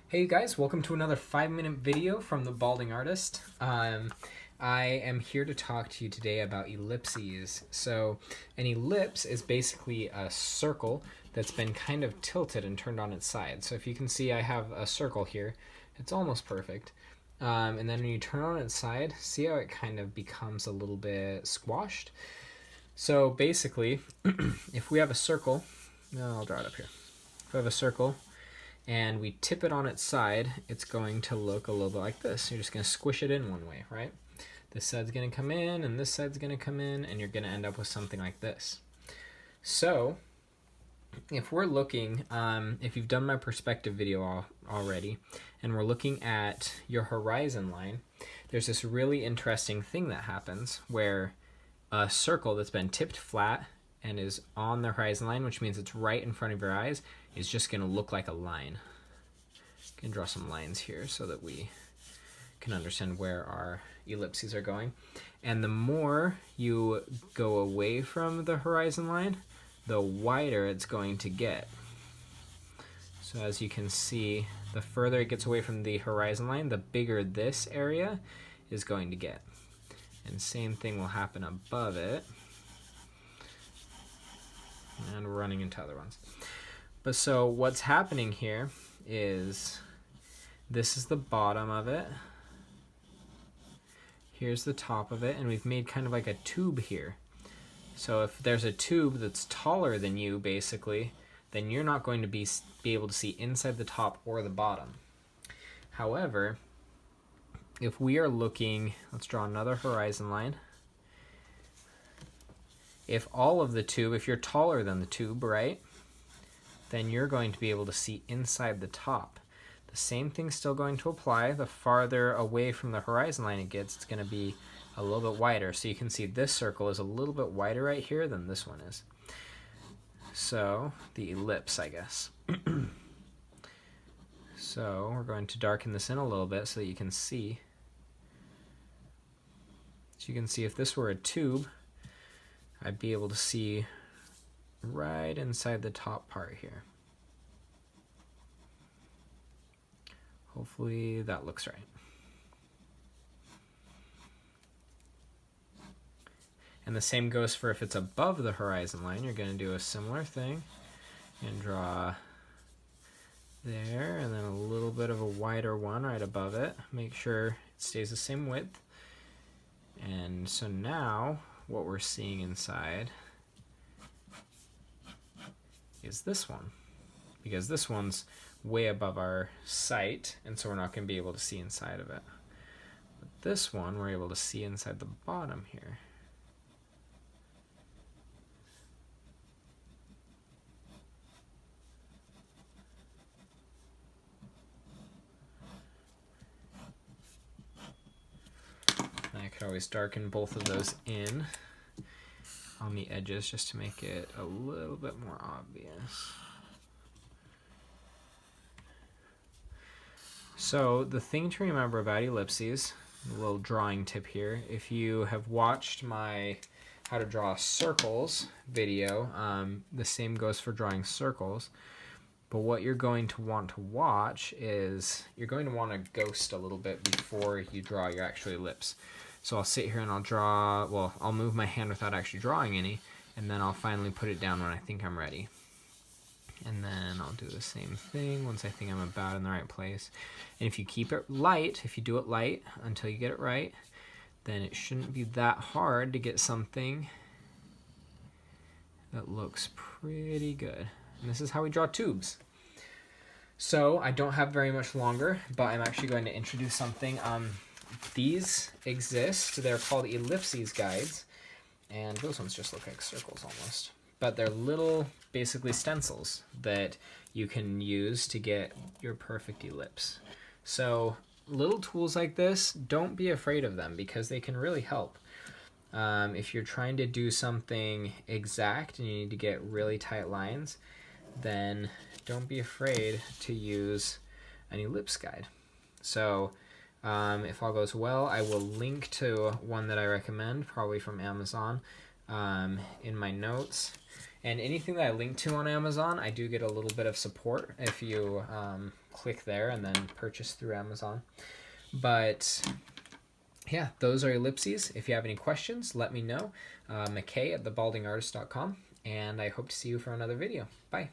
Hey you guys, welcome to another 5-minute video from the Balding Artist. I am here to talk to you today about ellipses. So an ellipse is basically a circle that's been kind of tilted and turned on its side. So if you can see, I have a circle here. It's almost perfect. And then when you turn on its side, see how it kind of becomes a little bit squashed? So basically, if we have a circle, I'll draw it up here. If we have a circle, and we tip it on its side, it's going to look a little bit like this. You're just going to squish it in one way, right? This side's going to come in, and this side's going to come in, and you're going to end up with something like this. So, if we're looking, if you've done my perspective video already, and we're looking at your horizon line, there's this really interesting thing that happens where a circle that's been tipped flat and is on the horizon line, which means it's right in front of your eyes, is just going to look like a line. I can draw some lines here so that we can understand where our ellipses are going. And the more you go away from the horizon line, the wider it's going to get. So as you can see, the further it gets away from the horizon line, the bigger this area is going to get. And same thing will happen above it. And we're running into other ones. But so what's happening here is this is the bottom of it. Here's the top of it, and we've made kind of like a tube here. So if there's a tube that's taller than you, basically, then you're not going to be able to see inside the top or the bottom. However, if we are looking, let's draw another horizon line. If all of the tube, if you're taller than the tube, right, then you're going to be able to see inside the top. The same thing's still going to apply. The farther away from the horizon line it gets, it's going to be a little bit wider. So you can see this circle is a little bit wider right here than this one is. So the ellipse, I guess. So we're going to darken this in a little bit so that you can see. So you can see if this were a tube, I'd be able to see right inside the top part here. Hopefully that looks right. And the same goes for if it's above the horizon line. You're going to do a similar thing and draw there, and then a little bit of a wider one right above it. Make sure it stays the same width. And so now what we're seeing inside is this one, because this one's way above our sight, and so we're not going to be able to see inside of it. But this one, we're able to see inside the bottom here. I could always darken both of those in on the edges just to make it a little bit more obvious. So the thing to remember about ellipses, a little drawing tip here, if you have watched my how to draw circles video, the same goes for drawing circles. But what you're going to want to watch is you're going to want to ghost a little bit before you draw your actual ellipse. So I'll sit here and I'll draw, well, I'll move my hand without actually drawing any, and then I'll finally put it down when I think I'm ready. And then I'll do the same thing once I think I'm about in the right place. And if you keep it light, if you do it light until you get it right, then it shouldn't be that hard to get something that looks pretty good. And this is how we draw tubes. So I don't have very much longer, but I'm actually going to introduce something. These exist. They're called Ellipses guides, and those ones just look like circles almost. But they're little, basically stencils that you can use to get your perfect ellipse. So little tools like this, don't be afraid of them because they can really help. If you're trying to do something exact and you need to get really tight lines, then don't be afraid to use an ellipse guide. So If all goes well, I will link to one that I recommend, probably from Amazon, in my notes. And anything that I link to on Amazon, I do get a little bit of support if you click there and then purchase through Amazon. But yeah, those are ellipses. If you have any questions, let me know. McKay at thebaldingartist.com, and I hope to see you for another video. Bye.